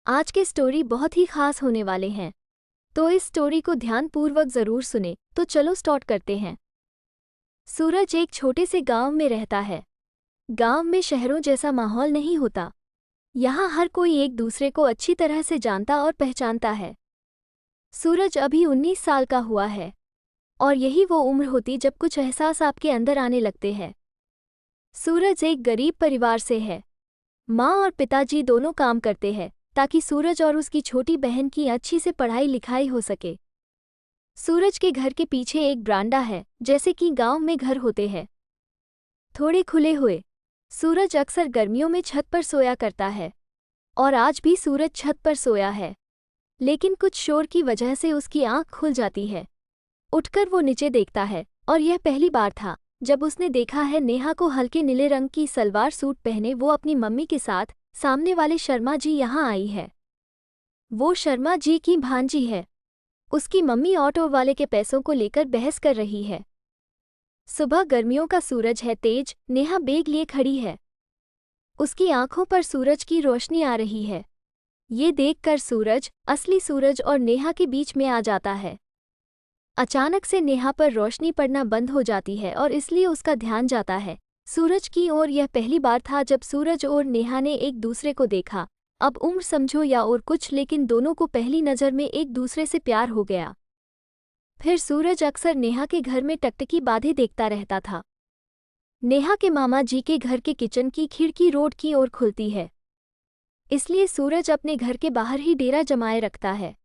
आज के स्टोरी बहुत ही खास होने वाले हैं, तो इस स्टोरी को ध्यानपूर्वक जरूर सुने। तो चलो स्टार्ट करते हैं। सूरज एक छोटे से गांव में रहता है। गांव में शहरों जैसा माहौल नहीं होता। यहाँ हर कोई एक दूसरे को अच्छी तरह से जानता और पहचानता है। सूरज अभी 19 साल का हुआ है और यही वो उम्र होती जब कुछ एहसास आपके अंदर आने लगते हैं। सूरज एक गरीब परिवार से है। माँ और पिताजी दोनों काम करते हैं ताकि सूरज और उसकी छोटी बहन की अच्छी से पढ़ाई लिखाई हो सके। सूरज के घर के पीछे एक बरामदा है, जैसे कि गांव में घर होते हैं, थोड़े खुले हुए। सूरज अक्सर गर्मियों में छत पर सोया करता है और आज भी सूरज छत पर सोया है, लेकिन कुछ शोर की वजह से उसकी आंख खुल जाती है। उठकर वो नीचे देखता है और यह पहली बार था जब उसने देखा है नेहा को हल्के नीले रंग की सलवार सूट पहने वो अपनी मम्मी के साथ सामने वाले शर्मा जी यहाँ आई है। वो शर्मा जी की भांजी है। उसकी मम्मी ऑटो वाले के पैसों को लेकर बहस कर रही है। सुबह गर्मियों का सूरज है तेज। नेहा बैग लिए खड़ी है। उसकी आंखों पर सूरज की रोशनी आ रही है। ये देखकर सूरज, असली सूरज और नेहा के बीच में आ जाता है। अचानक से नेहा पर रोशनी पड़ना बंद हो जाती है और इसलिए उसका ध्यान जाता है सूरज की ओर। यह पहली बार था जब सूरज और नेहा ने एक दूसरे को देखा। अब उम्र समझो या और कुछ, लेकिन दोनों को पहली नज़र में एक दूसरे से प्यार हो गया। फिर सूरज अक्सर नेहा के घर में टकटकी बाधे देखता रहता था। नेहा के मामा जी के घर के किचन की खिड़की रोड की ओर खुलती है, इसलिए सूरज अपने घर के बाहर ही डेरा जमाए रखता है।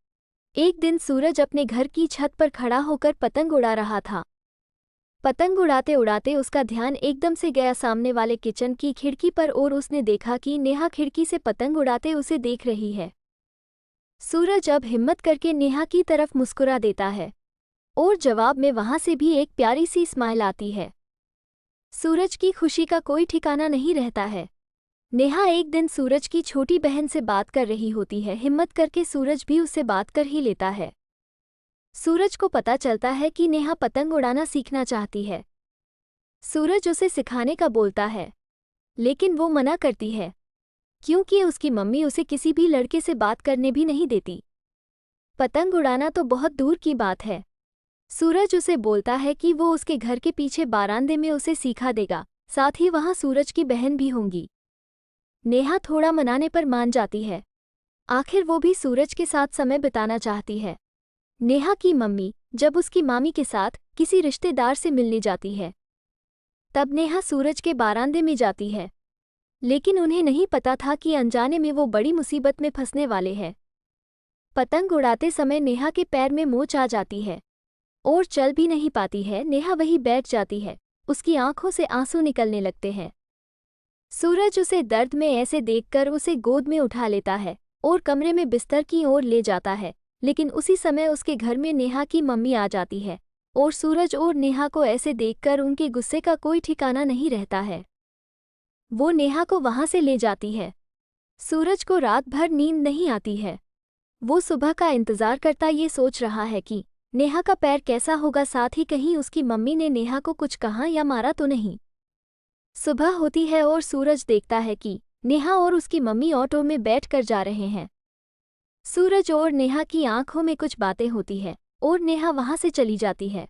एक दिन सूरज अपने घर की छत पर खड़ा होकर पतंग उड़ा रहा था। पतंग उड़ाते उड़ाते उसका ध्यान एकदम से गया सामने वाले किचन की खिड़की पर और उसने देखा कि नेहा खिड़की से पतंग उड़ाते उसे देख रही है। सूरज अब हिम्मत करके नेहा की तरफ मुस्कुरा देता है और जवाब में वहां से भी एक प्यारी सी स्माइल आती है। सूरज की खुशी का कोई ठिकाना नहीं रहता है। नेहा एक दिन सूरज की छोटी बहन से बात कर रही होती है। हिम्मत करके सूरज भी उससे बात कर ही लेता है। सूरज को पता चलता है कि नेहा पतंग उड़ाना सीखना चाहती है। सूरज उसे सिखाने का बोलता है, लेकिन वो मना करती है क्योंकि उसकी मम्मी उसे किसी भी लड़के से बात करने भी नहीं देती। पतंग उड़ाना तो बहुत दूर की बात है। सूरज उसे बोलता है कि वो उसके घर के पीछे बारांदे में उसे सिखा देगा, साथ ही वहाँ सूरज की बहन भी होंगी। नेहा थोड़ा मनाने पर मान जाती है। आखिर वो भी सूरज के साथ समय बिताना चाहती है। नेहा की मम्मी जब उसकी मामी के साथ किसी रिश्तेदार से मिलने जाती है, तब नेहा सूरज के बारांदे में जाती है, लेकिन उन्हें नहीं पता था कि अनजाने में वो बड़ी मुसीबत में फंसने वाले हैं। पतंग उड़ाते समय नेहा के पैर में मोच आ जाती है और चल भी नहीं पाती है। नेहा वहीं बैठ जाती है। उसकी आंखों से आंसू निकलने लगते हैं। सूरज उसे दर्द में ऐसे देखकर उसे गोद में उठा लेता है और कमरे में बिस्तर की ओर ले जाता है, लेकिन उसी समय उसके घर में नेहा की मम्मी आ जाती है और सूरज और नेहा को ऐसे देखकर उनके गुस्से का कोई ठिकाना नहीं रहता है। वो नेहा को वहां से ले जाती है। सूरज को रात भर नींद नहीं आती है। वो सुबह का इंतजार करता ये सोच रहा है कि नेहा का पैर कैसा होगा, साथ ही कहीं उसकी मम्मी ने नेहा को कुछ कहा या मारा तो नहीं। सुबह होती है और सूरज देखता है कि नेहा और उसकी मम्मी ऑटो में बैठकर जा रहे हैं। सूरज और नेहा की आंखों में कुछ बातें होती है और नेहा वहां से चली जाती है।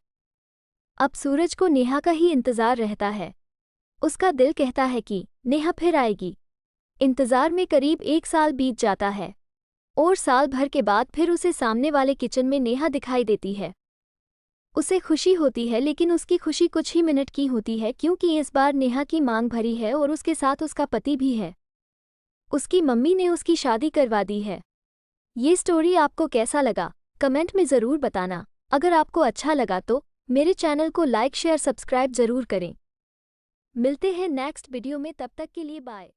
अब सूरज को नेहा का ही इंतजार रहता है। उसका दिल कहता है कि नेहा फिर आएगी। इंतजार में करीब 1 साल बीत जाता है और साल भर के बाद फिर उसे सामने वाले किचन में नेहा दिखाई देती है। उसे खुशी होती है, लेकिन उसकी खुशी कुछ ही मिनट की होती है, क्योंकि इस बार नेहा की मांग भरी है और उसके साथ उसका पति भी है। उसकी मम्मी ने उसकी शादी करवा दी है। ये स्टोरी आपको कैसा लगा कमेंट में ज़रूर बताना। अगर आपको अच्छा लगा तो मेरे चैनल को लाइक शेयर सब्सक्राइब ज़रूर करें। मिलते हैं नेक्स्ट वीडियो में, तब तक के लिए बाय।